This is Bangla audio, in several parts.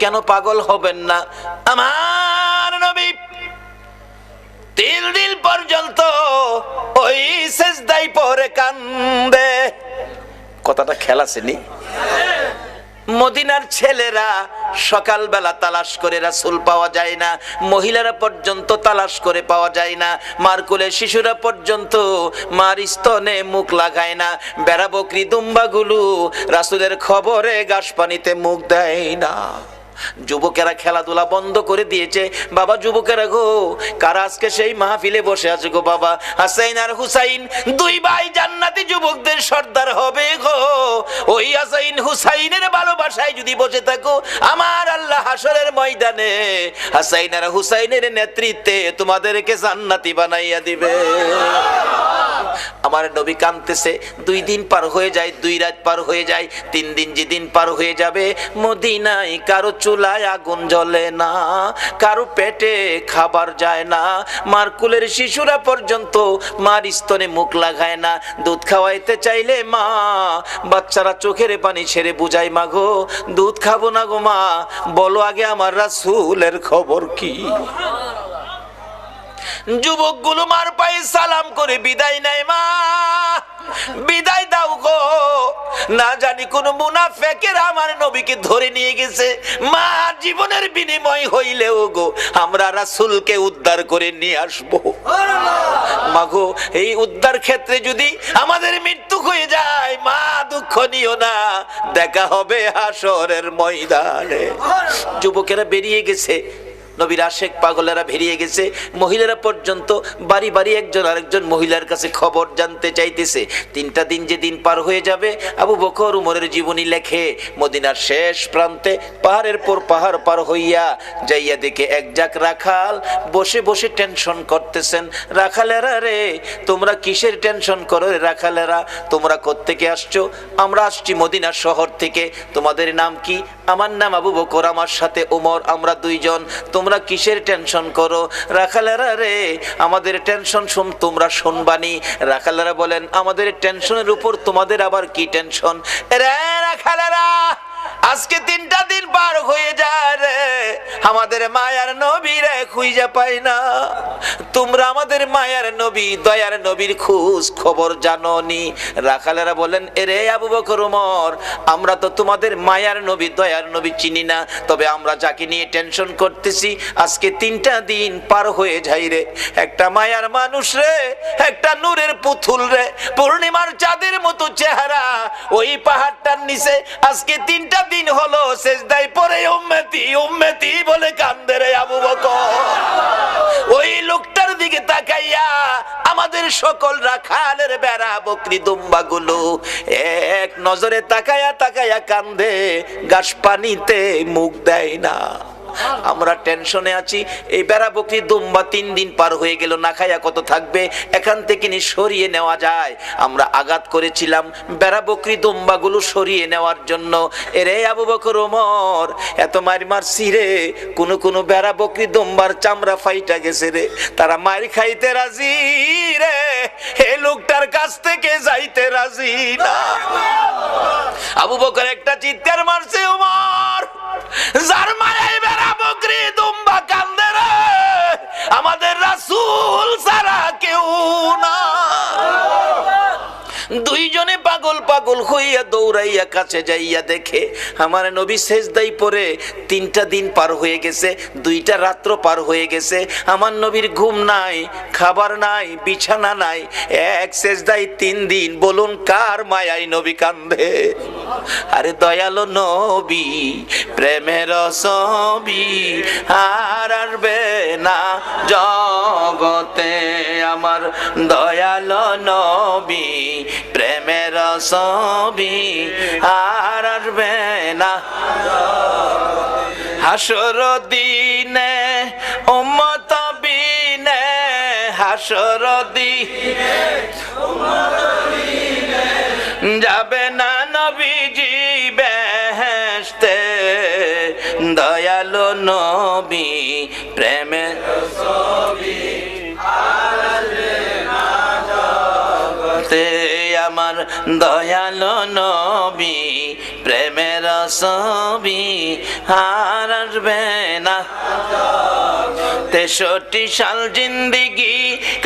কেন পাগল হবেন না? আমার নবী 3 দিন পর্যন্ত ওই সিজদায় পড়ে কান্দে। কথাটা খেলা ছিনি? মদিনার ছেলেরা সকালবেলা তালাশ করে রাসূল পাওয়া যায় না, মহিলারা পর্যন্ত তালাশ করে পাওয়া যায় না, মার কোলে শিশুরা পর্যন্ত মার স্তনে মুখ লাগায় না, বেড়া বকরি দুম্বাগুলো রাসূলের খবরে ঘাস পানিতে মুখ দেয় না। যুবকেরা খেলাধুলা বন্ধ করে দিয়েছে। বাবা যুবকেরা গো, কারা আজকে সেই মাহফিলে বসে আছে গো বাবা? হাসাইন আর হুসাইন 2 ভাই জান্নাতি যুবকদের সর্দার হবে গো। ওই হাসাইন হুসাইনের ভালোবাসায় যদি বসে থাকো, আমার আল্লাহ হাসরের ময়দানে হাসাইন আর হুসাইনের নেতৃত্বে তোমাদেরকে জান্নাতি বানাইয়া দিবে। আমার নবী কাঁদতেছে। 2 দিন পার হয়ে যায়, 2 রাত পার হয়ে যায়, 3 দিন যেদিন পার হয়ে যাবে, মদিনায় কারো চুলায় আগুন জ্বলে না, কারো পেটে খাবার যায় না, মার কোলের শিশুরা পর্যন্ত মার স্তনে মুখ লাগায় না। দুধ খাওয়াইতে চাইলে মা বাচ্চারা চোখের পানি ছেড়ে বুঝায়, মা গো দুধ খাবো না গো মা, বলো আগে আমার রাসূলের খবর কি? যুবকগুলো মার পায়ে সালাম করে বিদায় নেয়। মা বিদায় দাও গো, না জানি কোন মুনাফিকের আমার নবীকে ধরে নিয়ে গেছে। মা জীবনের বিনিময় হইলেও গো আমরা রাসূলকে উদ্ধার করে নিয়ে আসবো। মা গো এই উদ্ধার ক্ষেত্রে যদি আমাদের মৃত্যু হয়ে যায়, মা দুঃখ নিও না, দেখা হবে হাসরের ময়দানে। যুবকেরা বেরিয়ে গেছে, নবীর আশেক পাগলেরা বেরিয়ে গেছে, মহিলারা পর্যন্ত বাড়ি বাড়ি একজন আরেকজন মহিলার কাছে খবর জানতে চাইতেছে। 3টা দিন যে দিন পার হয়ে যাবে, আবু বকর উমরের জীবনী লেখে মদিনার শেষ প্রান্তে পাহাড়ের পর পাহাড় পার হইয়া যাইয়া দেখে এক জাক রাখাল বসে বসে টেনশন করতেছেন। রাখালেরা রে, তোমরা কিসের টেনশন করো রে রাখালেরা? তোমরা কোত্থেকে আসছো? আমরা আসছি মদিনা শহর থেকে। তোমাদের নাম কি? আমার নাম আবু বকর, আমার সাথে ওমর, আমরা 2 জন। তোমরা কিসের টেনশন করো? রাখালেরা রে, আমাদের টেনশন তোমরা শুনবানি। রাখালেরা বলেন, আমাদের টেনশনের উপর তোমাদের আবার কি টেনশন? রে রাখালেরা, আজকে 3টা দিন পার হয়ে যায় রে, আমাদের মায়ার নবী রে খুঁজে পাই না। তোমরা আমাদের মায়ার নবী দয়ার নবীর খোঁজ খবর জানোনি? রাখালেরা বলেন, এরে আবু বকর ওমর, আমরা তো তোমাদের মায়ার নবী দয়ার নবী চিনি না, তবে আমরা যাকে নিয়ে টেনশন করতেছি আজকে 3টা দিন পার হয়ে যায় রে, একটা মায়ার মানুষ রে, একটা নূরের পুতুল রে, পূর্ণিমার চাঁদের মতো চেহারা, ওই পাহাড়টার নিচে আজকে 3টা দিন হলো সিজদায় পড়ে উম্মতি উম্মতি বলে কান্দে রে আবু বকর। ওই লোকটার দিকে তাকাইয়া আমাদের সকল রাখালের বেড়া বকরি দুম্বাগুলো এক নজরে তাকায়া তাকায়া কান্দে, ঘাস পানিতে মুখ দেয় না। আমরা টেনশনে আছি। এই বেড়া বকরি দুম্বা 3 দিন পার হয়ে গেল, না খায়া কত থাকবে? এখান থেকে নি সরিয়ে নেওয়া যায়। আমরা আঘাত করেছিলাম বেড়া বকরি দুম্বাগুলো সরিয়ে নেওয়ার জন্য। এরে আবু বকর ওমর, এত মার মারছি রে, কোন বেড়া বকরি দুম্বার চামড়া ফাইটা গেছে রে, তারা মার খাইতে রাজি রে, এই লোকটার কাছ থেকে যাইতে রাজি না। আবু বকর একটা চিৎকার মারছে, ওমর যার মায়ের বেড়া বকরি দুম্বা কান্দে রে, আমাদের রাসূল ছাড়া কেউ না। 2 জনে পাগল পাগল হইয়া দৌড়াইয়া কাছে যাইয়া দেখে আমার নবী সিজদায় পড়ে 3টা দিন পার হয়ে গেছে, 2টা রাত্র পার হয়ে গেছে। আমার নবীর ঘুম নাই, খাবার নাই, বিছানা নাই, এক সিজদায় 3 দিন। বলুন কার মায়ায় নবী কান্দে? আরে দয়ালো নবী, প্রেমের ছবি আর আসবে না জগতে, আমার দয়ালো নবী, প্রেমের ছবি আর আসবে না। হাসর দিনে উম্মত বিনে, হাসর দিনে যাবে না নবীজি বেহেশতে, দয়ালো নবী, প্রেমের ছবি আর আসবে না জগতে, আমার দয়ালো নবী, প্রেমের ছবি আর আসবে না। 63 সাল জিন্দিগি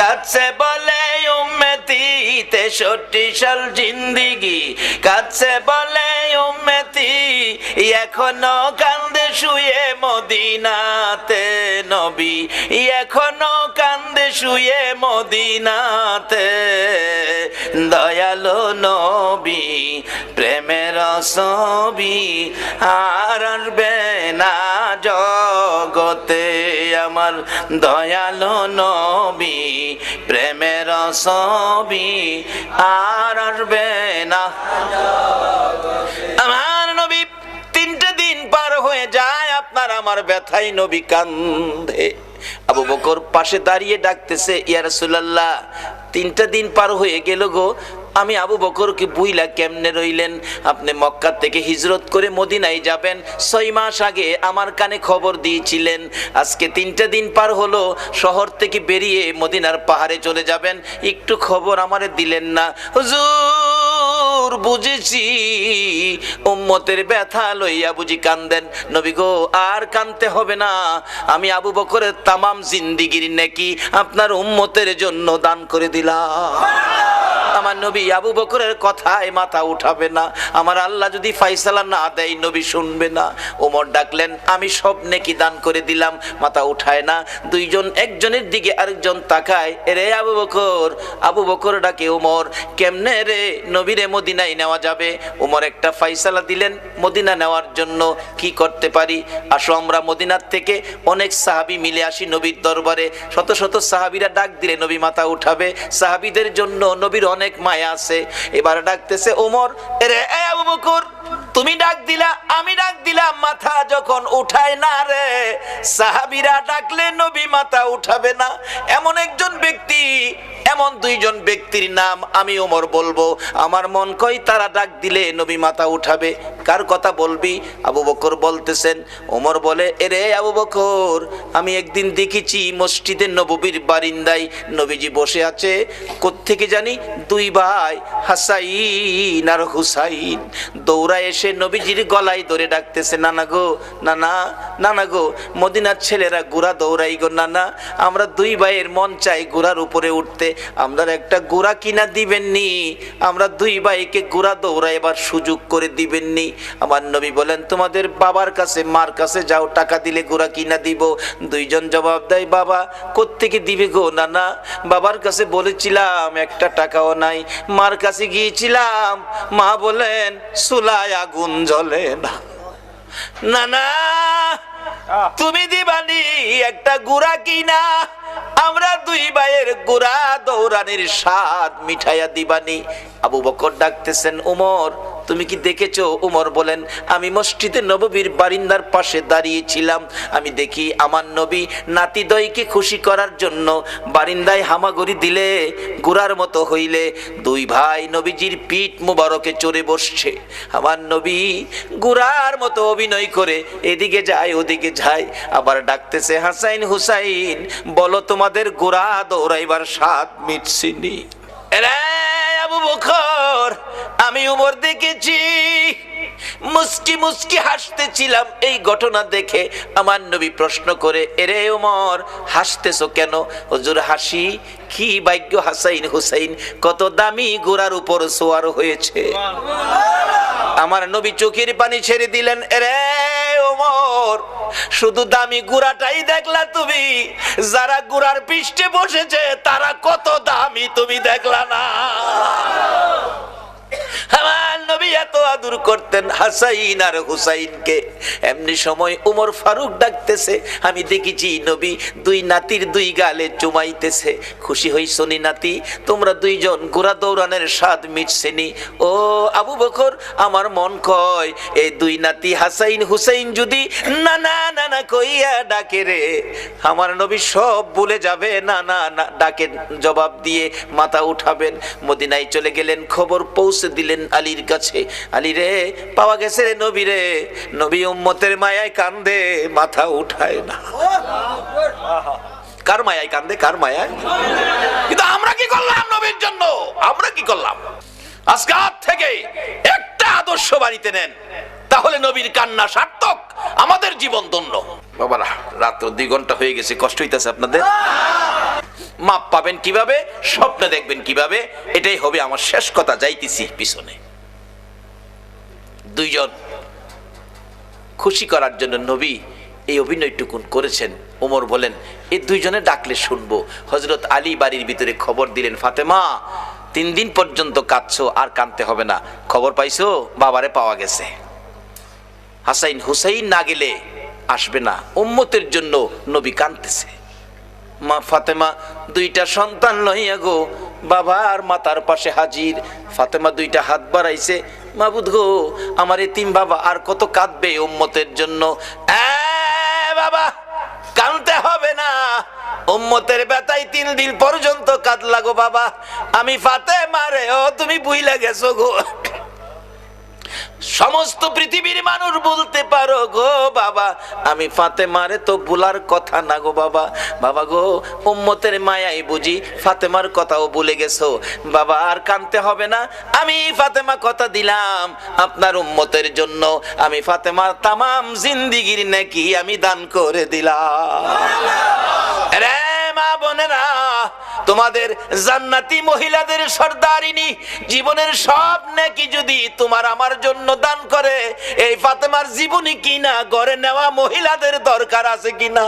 কাছে বলে উম্মতি, 63 সাল জিন্দিগি কাছে বলে উম্মতি, এখনো কান্দে শুয়ে মদিনাতে নবী, এখনো কান্দে শুয়ে মদিনাতে। দয়ালো নবী প্রেমের ছবি আর আসবে না জগতে, আমার দয়ালো নবী প্রেমের ছবি আর আসবে না। আমার নবী 3টে দিন পার হয়ে যায়, আপনার আমার ব্যথায় নবী কান্দে। আবু বকর পাশে দাঁড়িয়ে ডাকতেছে, ইয়া রাসূলুল্লাহ 3টা দিন পার হয়ে গেল গো, আমি আবু বকরকে বুইলা কেমনে রইলেন? আপনি মক্কা থেকে হিজরত করে মদিনায় যাবেন 6 মাস আগে আমার কানে খবর দিয়েছিলেন, আজকে 3টা দিন পার হলো শহর থেকে বেরিয়ে মদিনার পাহাড়ে চলে যাবেন, একটু খবর আমারে দিলেন না। হুজুর বুঝেছি উম্মতের ব্যথা লইয়া বুঝি কান্দেন। নবী গো আর কানতে হবে না, আমি আবু বকরের তামাম জিন্দিগির নেকি আপনার উম্মতের জন্য দান করে দিলাম। আমার নবী আবু বকরের কথায় মাথা উঠাবে না, আমার আল্লাহ যদি ফাইসালা না দেয় নবী শুনবে না। ওমর ডাকলেন, আমি সব নেকি দান করে দিলাম, মাথা উঠায় না। দুইজন একজনের দিকে আরেকজন তাকায়, রে আবু বকর। আবু বকর ডাকে ওমর, কেমনে রে নবীরে মদিনায় নেওয়া যাবে? ওমর একটা ফাইসালা দিলেন মদিনা নেওয়ার জন্য, কি করতে পারি? আসো আমরা মদিনার থেকে অনেক সাহাবী মিলে আসি নবীর দরবারে। শত শত সাহাবীরা ডাক দিলে নবী মাথা উঠাবে, সাহাবীদের জন্য নবীর অনেক মায়া আছে। এবার ডাকতেছে ওমর, রে আবু বকর তুমি ডাক দিলা, আমি ডাক দিলাম, মাথা যখন উঠায় না রে, সাহাবীরা ডাকলে নবী মাথা উঠাবে না। এমন একজন ব্যক্তি, এমন দুইজন ব্যক্তির নাম আমি ওমর বলবো, আমার মন কই তারা ডাক দিলে নবী মাথা উঠাবে। কার কথা বলবি? আবু বকর বলতেছেন। ওমর বলে, এরে আবু বকর, আমি একদিন দেখেছি মসজিদে নববীর বারিন্দায় নবীজি বসে আছে, কোত্থেকে জানি 2 ভাই হাসাইন আর হুসাইন দৌড়ায় এসে নবীজির গলায় ধরে ডাকতেছে, নানা গো, নানা, নানা গো, মদিনার ছেলেরা ঘোড়া দৌড়াই গো নানা, আমরা 2 ভাইয়ের মন চাই ঘোড়ার উপরে উঠতে, আমরা একটা ঘোড়া কিনা দিবেননি? আমরা 2 ভাইকে ঘোড়া দৌড়াইবার সুযোগ করে দিবেননি? আমার নবী বলেন, তোমাদের বাবার কাছে মার কাছে যাও, টাকা দিলে ঘোড়া কিনা দিব। দুইজন জবাব দেয়, বাবা কোত্থেকে দিবে গো নানা? বাবার কাছে বলেছিলাম, একটা টাকাও নাই। মার কাছে গিয়েছিলাম, মা বলেন চুলায় আগুন জ্বলে না। নানা তুমি দিবানি একটা গুড়া কিনা, আমরা 2 ভাইয়ের গুড়া দৌড়ানির স্বাদ মিঠাইয়া দিবানি। আবু বকর ডাকতেছেন, ওমর তুমি কি দেখেছো? উমর বলেন, আমি মসজিদে নববীর বারিন্দার পাশে দাঁড়িয়েছিলাম, আমি দেখি আমার নবী নাতিদয়কে খুশি করার জন্য বারিন্দায় হামাগুড়ি দিলে গুড়ার মতো হইলে 2 ভাই নবীজির পিঠ মুবারকে চড়ে বসছে। আমার নবী গুড়ার মতো অভিনয় করে এদিকে যায় ওদিকে যায়, আবার ডাকতেছে, হাসাইন হুসাইন বলো তোমাদের গুড়া দৌড়াইবার স্বাদ মিটছিনি? আবু বকর আমি উমর দেখেছি, মুস্কি মুস্কি হাসতেছিলাম এই ঘটনা দেখে। আমার নবী প্রশ্ন করে, এরে ওমর হাসতেছো কেন? হুজুর হাসি কি ভাগ্য, হাসাইন হুসাইন কত দামি ঘোড়ার উপর সওয়ার হয়েছে। আমার নবী চোখের পানি ছেড়ে দিলেন, এরে ওমর শুধু দামি ঘোড়াটাই দেখলা তুমি, যারা ঘোড়ার পৃষ্ঠে বসেছে তারা কত দামি তুমি দেখলা না? আমার নবী এত আদর করতেন হাসাইন আর হুসাইনকে। এমনি সময় উমর ফারুক ডাকতেছে, আমি দেখেছি নবী 2 নাতির 2 গালে চুমাইতেছে। খুশি হইছনি নাতি? তোমরা 2 জন ঘোড়া দৌড়ানোর স্বাদ মিটছেনি? ও আবু বকর আমার মন কয় এই 2 নাতি হাসাইন হুসাইন যদি নানা নানা কইয়া ডাকে রে, আমার নবী সব ভুলে যাবে। না না না ডাকে জবাব দিয়ে মাথা উঠাবেন। মদিনায় চলে গেলেন, খবর পৌঁছে দিলেন আলীর কাছে, আলী রে পাওয়া গেছে রে নবী রে। নবী উম্মতের মায়ায় কান্দে, মাথা উঠায় না। কার মায়ায় কান্দে? কার মায়ায়? কিন্তু আমরা কি করলাম নবীর জন্য? আমরা কি করলাম? আজকে থেকে একটা আদর্শ বাড়িতে নেন, তাহলে নবীর কান্না সার্থক, আমাদের জীবন ধন্য। বাবারা, রাত্র 2 ঘন্টা হয়ে গেছে, কষ্ট হইতেছে আপনাদের? মাপ পাবেন কিভাবে, স্বপ্নে দেখবেন কিভাবে, এটাই হবে আমার শেষ কথা। যাইতেছি পিছনে। 2 জন খুশি করার জন্য নবী এই অভিনয়টুকুন করেছেন। ওমর বলেন, এই 2 জনে ডাকলে শুনবো। হযরত আলী বাড়ির ভিতরে খবর দিলেন, ফাতেমা 3 দিন পর্যন্ত কাঁদছো, আর কাঁদতে হবে না। খবর পাইছো? বাবারে পাওয়া গেছে। হাসাইন হুসাইন না গেলে আসবে না। উম্মতের জন্য নবী কাঁদতেছে। মা ফাতেমা 2টা সন্তান লইয়া গো বাবার মাতার পাশে হাজির। ফাতেমা 2টা হাত বাড়াইছে, মাবুদ গো, আমার এতিম বাবা আর কত কাঁদবে উম্মতের জন্য। বাবা, কাঁদতে হবে না, উম্মতের ব্যথায় 3 দিন পর্যন্ত কাঁদলা গো বাবা। আমি ফাতেমা রে, ও তুমি বুইলা গেছো গো। সমস্ত পৃথিবীর মানুষ বলতে পারো গো বাবা, আমি ফাতেমারে তো ভুলার কথা না গো বাবা। বাবা গো, উম্মতের মায়াই বুঝি ফাতেমার কথাও ভুলে গেছো বাবা, আর কাঁদতে হবে না। আমি ফাতেমা কথা দিলাম আপনার উম্মতের জন্য, আমি ফাতেমার তামাম জিন্দিগির নেকি আমি দান করে দিলাম। রে মা বোনেরা, তোমাদের জান্নাতি মহিলাদের সর্দারিনী জীবনের সব নেকি যদি তোমার আমার জন্য দান করে, এই ফাতেমার জীবনী কিনা ঘরে নেওয়া মহিলাদের দরকার আছে কিনা?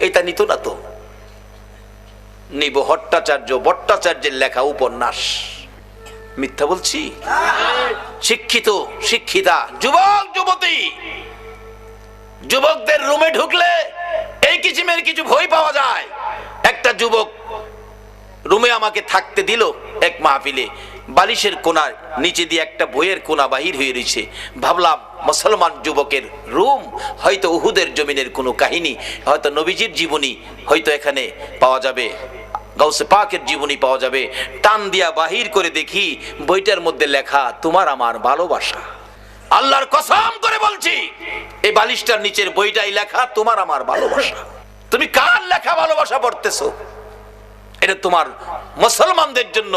এটা নিত না তো। নিব ভট্টাচার্যের লেখা উপন্যাস। মিথ্যা বলছি? শিক্ষিত শিক্ষিতা যুবক যুবতী, যুবকদের রুমে ঢুকলে এই কিসিমের কিছু ভয় পাওয়া যায়। একটা যুবক রুমে আমাকে থাকতে দিল এক মাহফিলে। বালিশের কোনার নিচে দিয়ে একটা বইয়ের কোনা বাহির হয়ে রয়েছে। ভাবলাম মুসলমান যুবকের রুম, হয়তো উহুদের জমিনের কোনো কাহিনী, হয়তো নবীজির জীবনী হয়তো এখানে পাওয়া যাবে, গাউসে পাকের জীবনী পাওয়া যাবে। টান দিয়া বাহির করে দেখি বইটার মধ্যে লেখা তোমার আমার ভালোবাসা। আল্লাহর কসম করে বলছি, এই বালিশটার নিচের বইটাই লেখা তোমার আমার ভালোবাসা। তুমি কার লেখা ভালোবাসা পড়তেছো? এটা তোমার মুসলমানদের জন্য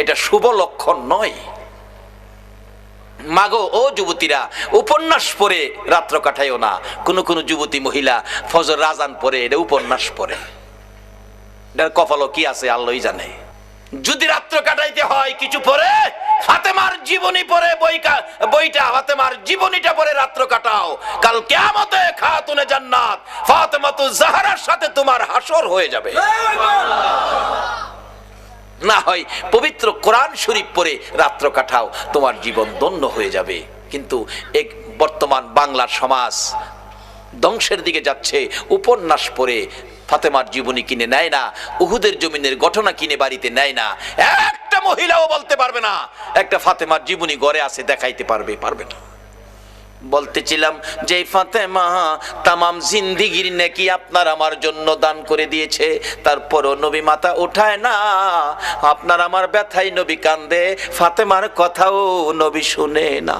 এটা শুভ লক্ষণ নয়। মাগো ও যুবতীরা, উপন্যাস পড়ে রাত্র কাটাইও না। কোন কোন যুবতী মহিলা ফজর আযান পড়ে এটা উপন্যাস পড়ে। এটার কপালও কি আছে আল্লাহই জানে। যদি রাত্র কাটাইতে হয় কিছু পড়ে, ফাতেমার জীবনী পড়ে বইটা ফাতেমার জীবনীটা পড়ে রাত্র কাটাও। কাল কিয়ামতে খাতুনে জান্নাত ফাতেমাতুজ জাহরার সাথে তোমার হাসর হয়ে যাবে। না হয় পবিত্র কোরআন শরীফ পড়ে রাত্র কাটাও, তোমার জীবন ধন্য হয়ে যাবে। কিন্তু এক বর্তমান বাংলার সমাজ ধ্বংসের দিকে যাচ্ছে। উপন্যাস পড়ে ফাতেমার জীবনী কিনে নেয় না, উহুদের জমিনের ঘটনা কিনে বাড়িতে নেয় না। একটা মহিলাও বলতে পারবে না একটা ফাতেমার জীবনী ঘরে আছে, দেখাইতে পারবে না। বলতেছিলাম যে ফাতেমা তামাম জিন্দিগির নেকি আপনার আমার জন্য দান করে দিয়েছে, তারপরও নবী মাথা উঠায় না। আপনার আমার ব্যথায় নবী কান্দে, ফাতেমার কথাও নবী শুনে না।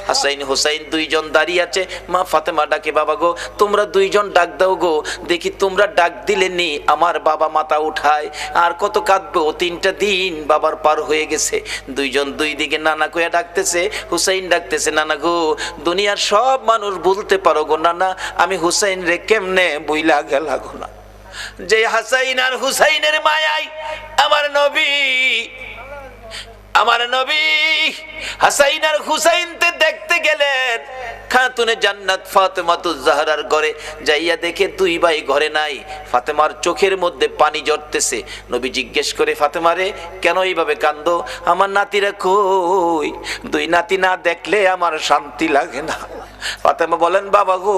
হাসাইন হুসাইন 2 জন দাঁড়িয়ে আছে। মা ফাতেমা ডাকে, বাবা গো, তোমরা 2 জন ডাক দাও গো, দেখি তোমরা ডাক দিলে নি আমার বাবা মাথা উঠায়। আর কত কাঁদবো, 3টা দিন বাবার পার হয়ে গেছে। 2 জন 2 দিকে নানা কইয়া ডাকতেছে। হুসাইন ডাকতেছে, নানা গো, দুনিয়ার সব মানুষ বলতে পারো গো নানা, আমি হুসাইন রে কেমনে বইলা গেলা গো না। যে হাসাইন আর হুসাইনের মায়াই আমার নবী হাসাইন আর হুসাইনতে দেখতে গেলেন খাতুনে জান্নাত ফাতেমাতুজ জাহরার ঘরে। যাইয়া দেখে 2 ভাই ঘরে নাই। ফাতেমার চোখের মধ্যে পানি ঝরতেছে। নবী জিজ্ঞেস করে, ফাতেমারে কেন এইভাবে কান্দো? আমার নাতিরা কই? 2 নাতি না দেখলে আমার শান্তি লাগে না। ফাতেমা বলেন, বাবা গো,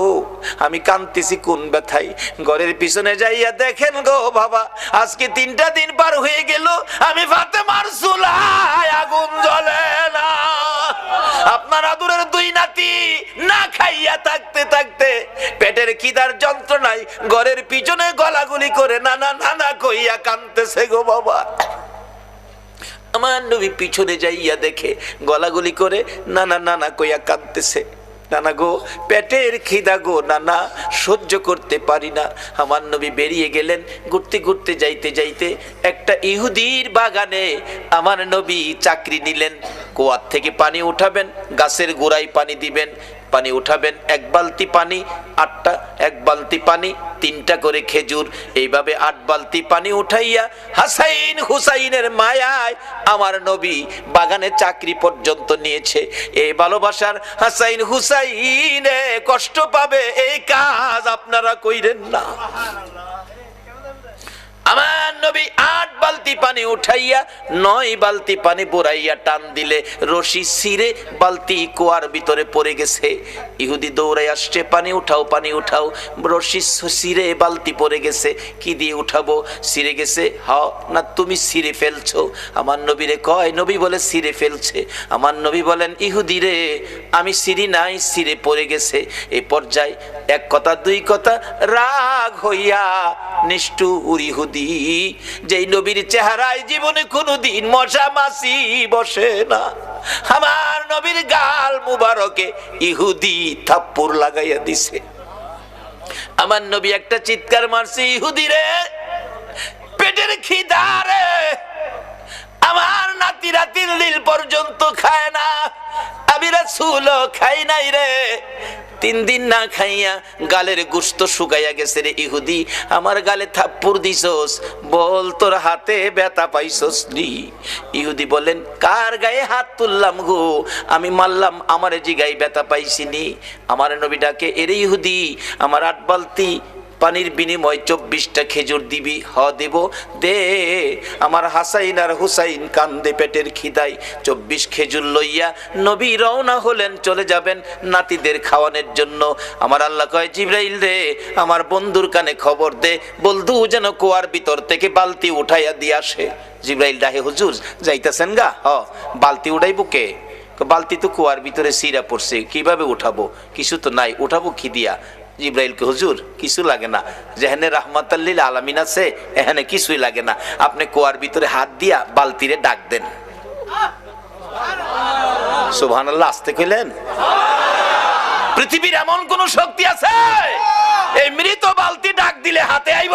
আমি কাঁদতেছি কোন ব্যথায়। ঘরের পিছনে যাইয়া দেখেন গো বাবা, আজকে 3টা দিন পার হয়ে গেল, আমি ফাতেমার চুলায় আগুন জ্বলে না। আপনার আদরের 2 নাতি না খাইয়া থাকতে থাকতে পেটের খিদার যন্ত্রণায় ঘরের পিছনে গলাগুলি করে নানা নানা কইয়া কাঁদতেছে গো বাবা। আমার নবী পিছনে যাইয়া দেখে গলাগুলি করে নানা নানা কইয়া কাঁদতেছে। নানা গো পেটের খিদা গো নানা, সহ্য করতে পারি না। আমার নবী বেরিয়ে গেলেন। ঘুরতে ঘুরতে যাইতে যাইতে একটা ইহুদির বাগানে আমার নবী চাকরি নিলেন। কুয়ার থেকে পানি উঠাবেন, গাছের গোড়ায় পানি দিবেন, পানি উঠাবেন, এক বালতি পানি 8টা, এক বালতি পানি 3টা করে খেজুর, এইভাবে 8 বালতি পানি উঠাইয়া হাসাইন হুসাইনের মায়ায় আমার নবী বাগানে চাকরি পর্যন্ত নিয়েছে। এই ভালোবাসার হাসাইন হুসাইনে কষ্ট পাবে, এই কাজ আপনারা কইরেন না। আমার নবী 8 বালতি পানি উঠাইয়া 9 বালতি পানি বুড়াইয়া টান দিলে রশি ছিঁড়ে বালতি কুয়ার ভিতরে পড়ে গেছে। ইহুদি দৌড়াই আসছে, পানি উঠাও পানি উঠাও। রশি ছিঁড়ে বালতি পড়ে গেছে, কি দিয়ে উঠাবো? ছিঁড়ে গেছে। হ্যাঁ না, তুমি ছিঁড়ে ফেলছো? আমার নবীরে কয়, নবী বলে ছিঁড়ে ফেলছে। আমার নবী বলেন, ইহুদি রে আমি ছিঁড়ি নাই, ছিঁড়ে পড়ে গেছে। এই পর্যায়ে এক কথা দুই কথা রাগ হইয়া নিষ্ঠুর ইহুদি, যেই নবীর চেহারায় জীবনে কোনোদিন মশা মাছি বসে না, আমার নবীর গাল মুবারকে ইহুদি থাপ্পড় লাগাইয়া দিছে। আমার নবী একটা চিৎকার মারছে, ইহুদি রে পেটের খিদা রে, আমার নাতি রাতির লীল পর্যন্ত খায় না, আমি রাসূলও খাই নাই রে। 3 দিন না খাইয়া গালের গোশত শুকাইয়া গেছে রে ইহুদি, আমার গালে থাপ্পড় দিছস, বল তোর হাতে ব্যথা পাইছস নি? ইহুদি বলেন, কার গায়ে হাত তুললাম গো, আমি মারলাম, আমারে জিগাই ব্যথা পাইছিনি? আমার নবী ডাকে, এরে ইহুদি আমার 8 বালতি পানির বিনিময় 24টা খেজুর দিবি? হ দেব, দে। আমার হাসাইন আর হুসাইন কান্দে পেটের খিদায়। 24 খেজুর লইয়া নবী রওনা হলেন, চলে যাবেন নাতিদের খাওয়ানোর জন্য। আমার আল্লাহ কয়, জিবরাইল রে আমার বন্ধুর কানে খবর দে, বন্ধু যেন কুয়ার ভিতর থেকে বালতি উঠাইয়া দিয়ে আসে। জিবরাইল ডাহে, হুজুর যাইতেছেন গা? হ। বালতি উঠাইব কে? বালতি তো কুয়ার ভিতরে সিরা পড়ছে, কিভাবে উঠাবো? কিছু তো নাই, উঠাবো কি দিয়া? জিবরাইলকে, হুজুর কিছু লাগে না, যেখানে রাহমাতাল্লিল আলামিন আছে এখানে কিছুই লাগে না, আপনি কুয়ার ভিতরে হাত দিয়া বালতিরে ডাক দেন। সুবহানাল্লাহ, আস্তে কইলেন? পৃথিবীর এমন কোন শক্তি আছে এই মৃত বালতি ডাক দিলে হাতে আইব?